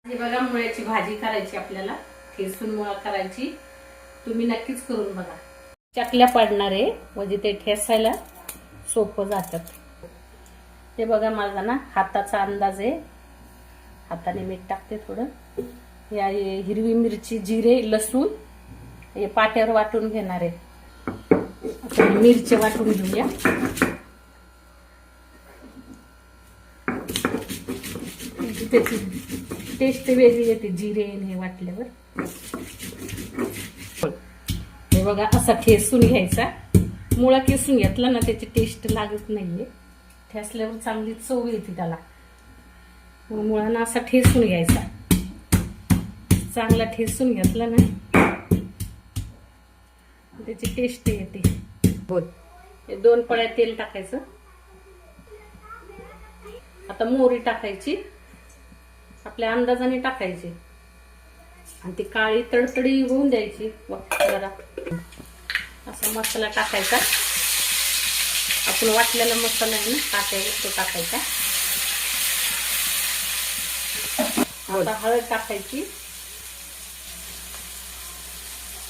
हे बघा, मुळ्याची भाजी करायची आपल्याला, ठेसून मुळा करायची. तुम्ही नक्कीच करून बघा. चकल्या पडणार आहे म्हणजे ते ठेसायला सोपं जातात. ते बघा, माझा ना हाताचा अंदाज आहे, हाताने मीठ टाकते थोडं. या हिरवी मिरची, जिरे, लसूण हे पाट्यावर वाटून घेणार आहे. आता मिरची वाटून घेऊया. त्याची टेस्ट वेगळी येते जिरे हे वाटल्यावर. हे बघा, असा ठेसून घ्यायचा. मुळा किसून घेतला ना त्याची टेस्ट लागत नाहीये, ठेसल्यावर चांगली चव येते त्याला. मुळाना असा ठेसून घ्यायचा, चांगला ठेसून घेतला ना त्याची टेस्ट येते. बोल. 2 पळ्या तेल टाकायचं. आता मोहरी टाकायची, आपल्या अंदाजाने टाकायची आणि ती काळी तडतडी होऊन द्यायची. जरा असा मसाला टाकायचा, आपण वाटलेला मसाला आहे ना टाकायचा, तो टाकायचा. आता हळद टाकायची.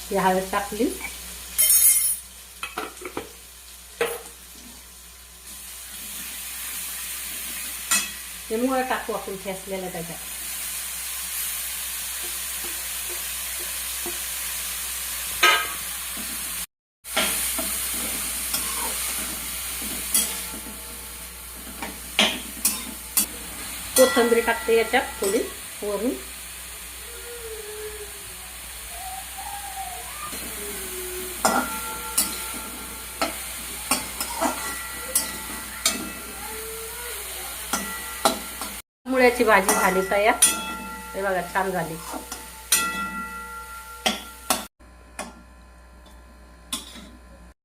ही हळद टाकली. ते मुळा टाकू आपण ठेसलेला त्याच्यात. कोथिंबीर टाकते याच्यात थोडी वरून. मुळ्याची भाजी झाली तयार. हे बघा, छान झाली.